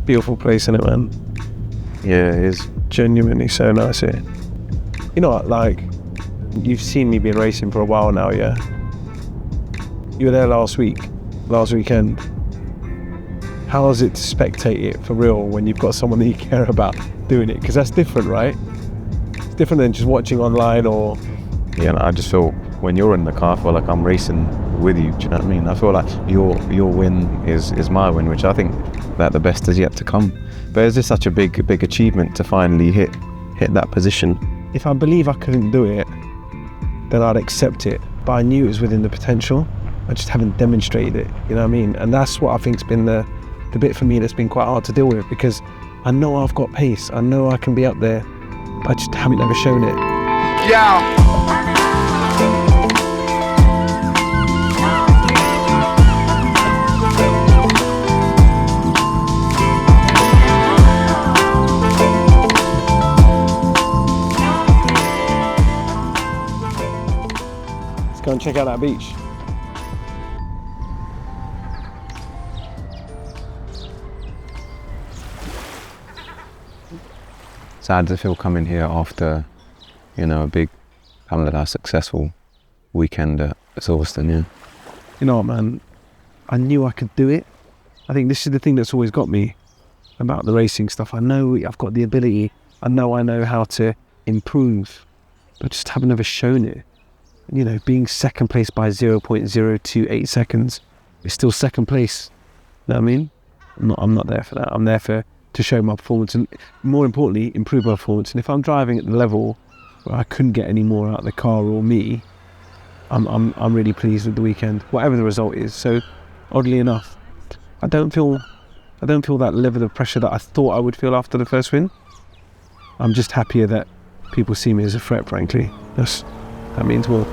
Beautiful place, innit, man? Yeah, it is. Genuinely so nice here. You know what, like, you've seen me been racing for a while now, yeah? You were there last weekend. How is it to spectate it for real when you've got someone that you care about doing it? Because that's different, right? It's different than just watching online or... Yeah, I just feel when you're in the car, I feel like I'm racing with you, do you know what I mean? I feel like your win is my win, which I think that the best is yet to come. But it's just such a big achievement to finally hit that position. If I believe I couldn't do it, then I'd accept it. But I knew it was within the potential. I just haven't demonstrated it, you know what I mean? And that's what I think's been the bit for me that's been quite hard to deal with, because I know I've got pace, I know I can be up there, but I just haven't ever shown it. Yeah. Let's go and check out that beach. So how does it feel coming here after, a big, successful weekend at Silverstone, yeah? You know what, man? I knew I could do it. I think this is the thing that's always got me about the racing stuff. I know I've got the ability. I know how to improve, but just haven't ever shown it. Being second place by 0.028 seconds is still second place. You know what I mean? I'm not there for that. I'm there to show my performance and, more importantly, improve my performance. And if I'm driving at the level where I couldn't get any more out of the car or me, I'm really pleased with the weekend, whatever the result is. So, oddly enough, I don't feel that level of pressure that I thought I would feel after the first win. I'm just happier that people see me as a threat, frankly. That means more.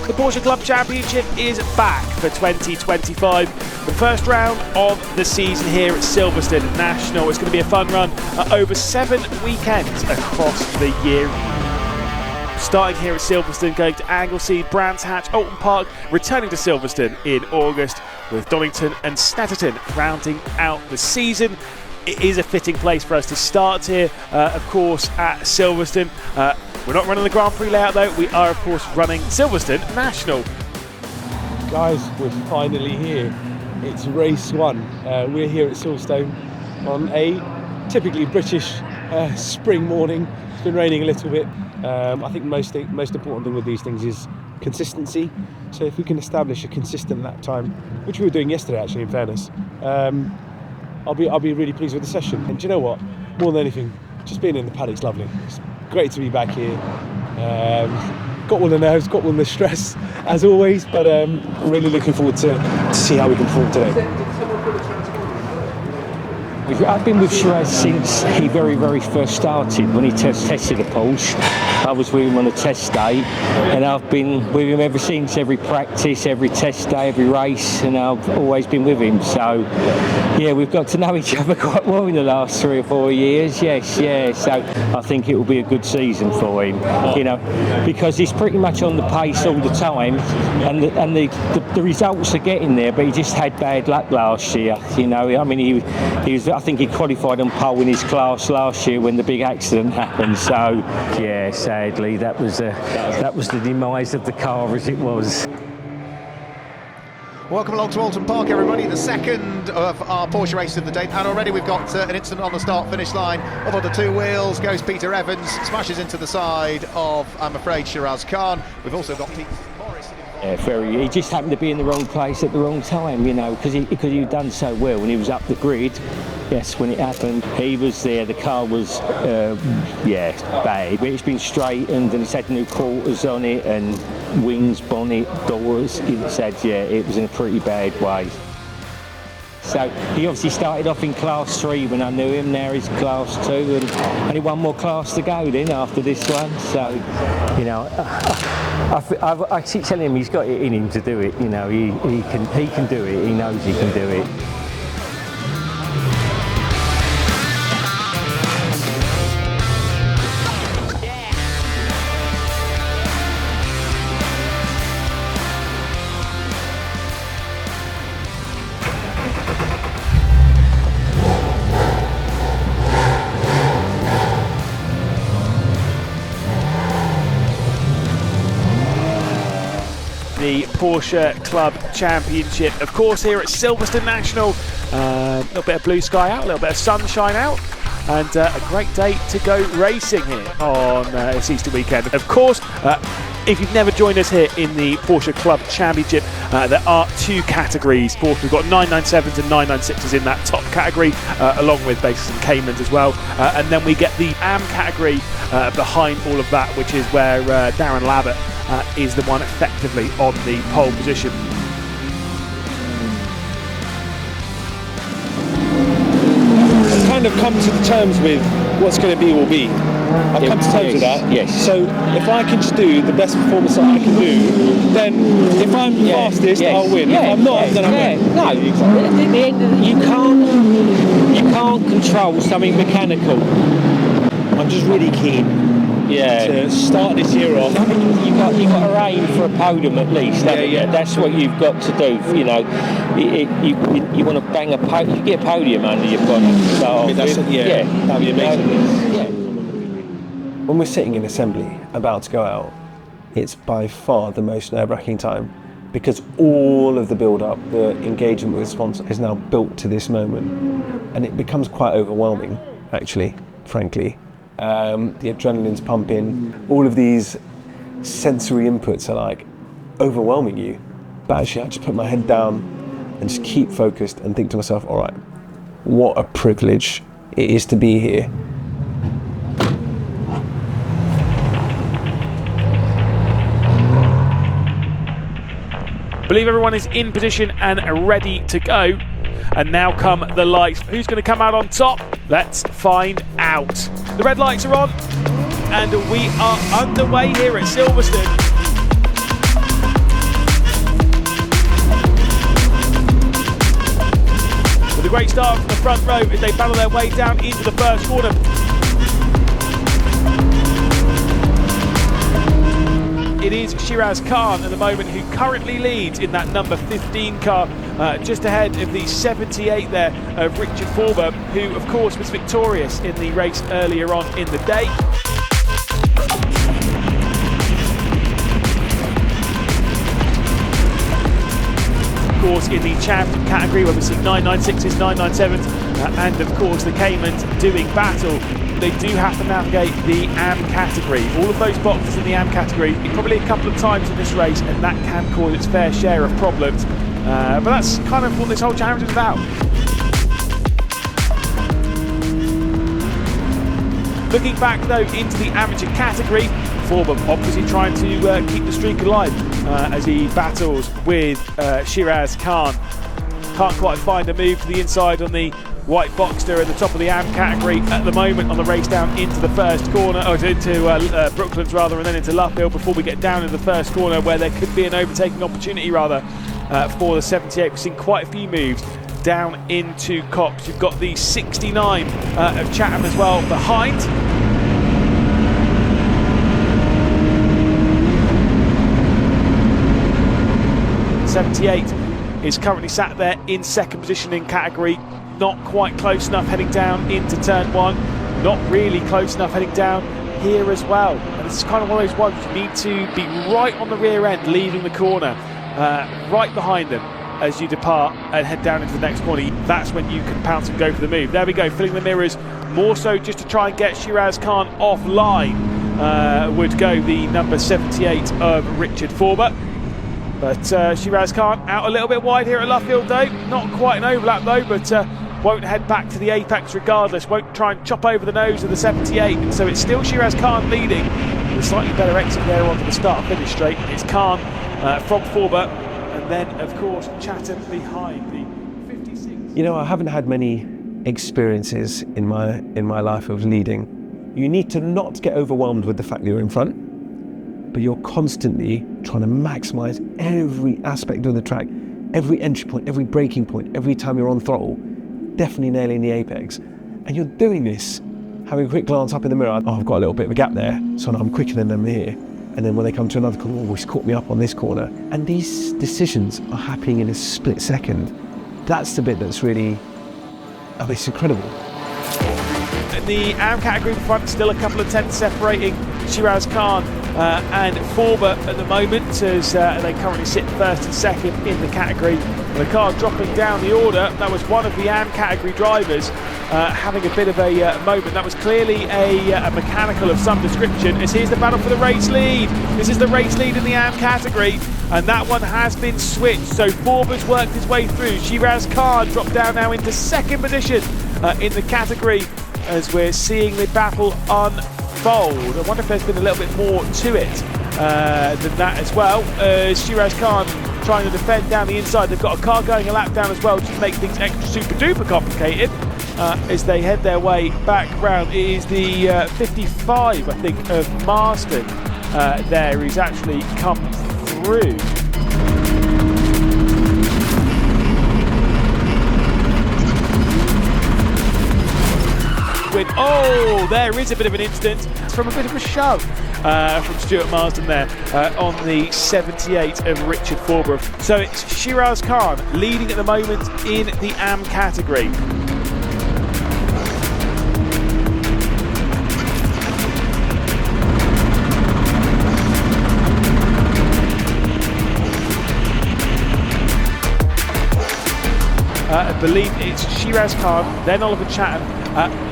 The Porsche Club Championship is back for 2025. The first round of the season here at Silverstone National. It's going to be a fun run over 7 weekends across the year. Starting here at Silverstone, going to Anglesey, Brands Hatch, Alton Park, returning to Silverstone in August, with Donington and Snetterton rounding out the season. It is a fitting place for us to start here, of course, at Silverstone. We're not running the Grand Prix layout though, we are of course running Silverstone National. Guys, we're finally here. It's race 1. We're here at Silverstone on a typically British spring morning. It's been raining a little bit. I think the most important thing with these things is consistency. So if we can establish a consistent lap time, which we were doing yesterday actually, in fairness, I'll be really pleased with the session. And do you know what? More than anything, just being in the paddock's lovely. It's great to be back here. Got all the nerves, got all the stress as always, but I'm really looking forward to see how we can perform today. I've been with Shiraz since he very first started, when he tested a Porsche. I was with him on a test day, and I've been with him ever since, every practice, every test day, every race, and I've always been with him. So, yeah, we've got to know each other quite well in the last 3 or 4 years, yes. So I think it will be a good season for him, because he's pretty much on the pace all the time, and the results are getting there, but he just had bad luck last year, I mean, I think he qualified on pole in his class last year when the big accident happened. So, yeah, sadly, that was the demise of the car as it was. Welcome along to Alton Park, everybody. The second of our Porsche races of the day, and already we've got an incident on the start-finish line. Up on the 2 wheels goes Peter Evans, smashes into the side of, I'm afraid, Shiraz Khan. We've also got Pete Morris. Yeah, very. He just happened to be in the wrong place at the wrong time, you know, because he'd done so well when he was up the grid. Yes, when it happened, he was there. The car was, bad. But it's been straightened and it's had new quarters on it and wings, bonnet, doors. It said, it was in a pretty bad way. So he obviously started off in Class 3 when I knew him. Now he's Class 2 and only one more class to go then after this one. So, you know, I keep telling him he's got it in him to do it. You know, he can do it. He knows he can do it. The Porsche Club Championship, of course, here at Silverstone National. A little bit of blue sky out, a little bit of sunshine out, and a great day to go racing here on this Easter weekend. Of course, if you've never joined us here in the Porsche Club Championship, there are two categories. Porsche, we've got 997s and 996s in that top category, along with bases and Caymans as well. And then we get the AM category behind all of that, which is where Darren Labbott is the one effectively on the pole position. I've kind of come to terms with what's going to be will be. I've come to terms with that. Yes. So if I can just do the best performance that I can do, then if I'm fastest, I'll win. If I'm not, then I win. No, at the end, you can't control something mechanical. I'm just really keen to start this year off. You've got to aim for a podium at least. That's what you've got to do. You know, you want to bang a podium. You get a podium under your body. So that'd be amazing. When we're sitting in assembly, about to go out, it's by far the most nerve-wracking time because all of the build-up, the engagement with the sponsor is now built to this moment, and it becomes quite overwhelming, actually, frankly. The adrenaline's pumping, all of these sensory inputs are like overwhelming you. But actually I just put my head down and just keep focused and think to myself, all right, what a privilege it is to be here. I believe everyone is in position and ready to go. And now come the lights. Who's going to come out on top? Let's find out. The red lights are on, and we are underway here at Silverstone. With a great start from the front row as they battle their way down into the first corner. It is Shiraz Khan at the moment who currently leads in that number 15 car, just ahead of the 78 there of Richard Forber, who of course was victorious in the race earlier on in the day. Of course, in the champion category where we see 996s, 997s, and of course the Caymans doing battle. They do have to navigate the AM category. All of those boxes in the AM category, probably a couple of times in this race, and that can cause its fair share of problems. But that's kind of what this whole challenge is about. Looking back though into the amateur category, Forber obviously trying to keep the streak alive as he battles with Shiraz Khan. Can't quite find a move to the inside on the white Boxster at the top of the AM category at the moment on the race down into the first corner, or into Brooklands rather, and then into Luffield before we get down into the first corner where there could be an overtaking opportunity rather for the 78. We've seen quite a few moves down into Cox. You've got the 69 of Chatham as well behind. '78 is currently sat there in second position in category. Not quite close enough heading down into turn one. Not really close enough heading down here as well. And this is kind of one of those ones you need to be right on the rear end, leaving the corner, right behind them as you depart and head down into the next corner. That's when you can pounce and go for the move. There we go, filling the mirrors, more so just to try and get Shiraz Khan offline. Would go the number 78 of Richard Forber. But Shiraz Khan out a little bit wide here at Luffield though. Not quite an overlap though, but won't head back to the apex regardless. Won't try and chop over the nose of the 78. And so it's still Shiraz Khan leading. With a slightly better exit there onto the start-finish straight. It's Khan from Forber, and then of course Chatham behind the 56. You know, I haven't had many experiences in my life of leading. You need to not get overwhelmed with the fact that you're in front, but you're constantly trying to maximise every aspect of the track, every entry point, every braking point, every time you're on throttle, definitely nailing the apex. And you're doing this, having a quick glance up in the mirror, oh, I've got a little bit of a gap there, so I'm quicker than them here. And then when they come to another corner, oh, he's caught me up on this corner. And these decisions are happening in a split second. That's the bit that's really, it's incredible. In the AM category front, still a couple of tenths separating Shiraz Khan and Forber at the moment, as they currently sit first and second in the category. The car dropping down the order. That was one of the AM category drivers having a bit of a moment. That was clearly a mechanical of some description, as here's the battle for the race lead. This is the race lead in the AM category, and that one has been switched. So Forber's worked his way through. Shiraz Khan dropped down now into second position in the category, as we're seeing the battle unfold. I wonder if there's been a little bit more to it than that as well. Shiraz Khan trying to defend down the inside. They've got a car going a lap down as well, just to make things extra super duper complicated as they head their way back round. It is the 55, I think, of Marston there who's actually come through. Oh, there is a bit of an incident from a bit of a shove from Stuart Marsden there on the 78 of Richard Forber. So it's Shiraz Khan leading at the moment in the AM category. I believe it's Shiraz Khan, then Oliver Chatham,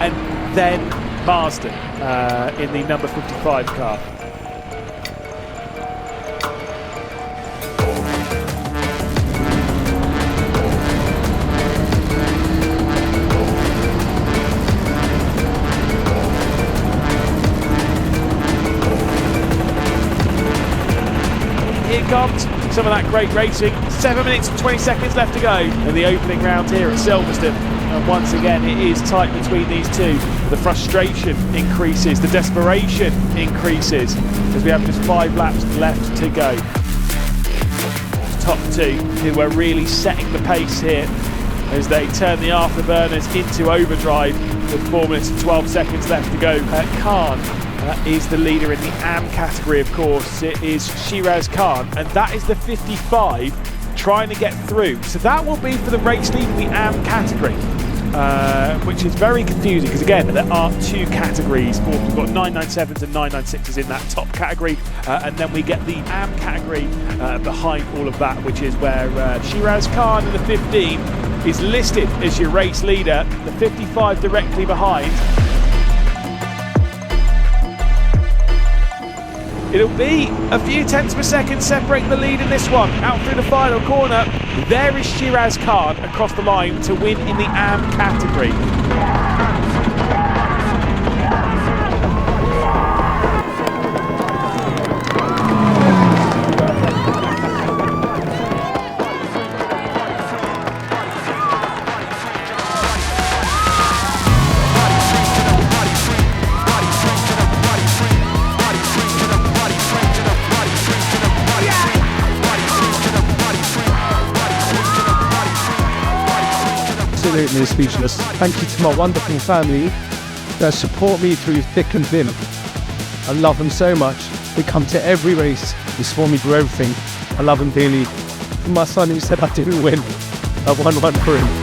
and then Marsden in the number 55 car. Here comes some of that great racing. 7 minutes and 20 seconds left to go in the opening round here at Silverstone. And once again, it is tight between these two. The frustration increases, the desperation increases as we have just 5 laps left to go. Top two who are really setting the pace here as they turn the afterburners into overdrive with 4 minutes and 12 seconds left to go. Khan is the leader in the AM category, of course. It is Shiraz Khan, and that is the 55 trying to get through. So that will be for the race lead in the AM category, which is very confusing because, again, there are 2 categories. We've got 997s and 996s in that top category, and then we get the AM category behind all of that, which is where Shiraz Khan in the 15 is listed as your race leader, the 55 directly behind. It'll be a few tenths per second separating the lead in this one. Out through the final corner, there is Shiraz Khan across the line to win in the AM category. Absolutely speechless. Thank you to my wonderful family that support me through thick and thin. I love them so much. They come to every race, they support me through everything. I love them dearly. And my son who said I didn't win, I won one for him.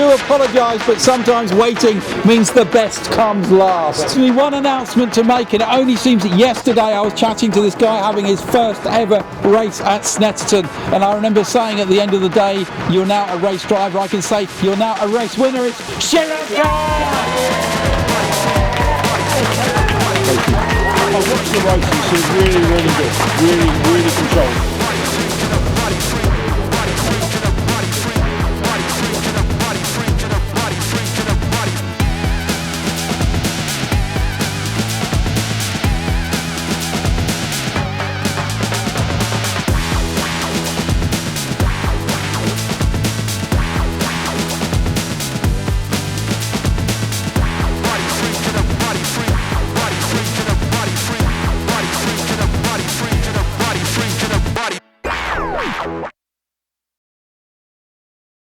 do apologise, but sometimes waiting means the best comes last. Only one announcement to make, and it only seems that yesterday I was chatting to this guy having his first ever race at Snetterton, and I remember saying at the end of the day, you're now a race driver. I can say you're now a race winner. It's Shiraz Khan! I watched the race, it seemed really, really good. Really controlled.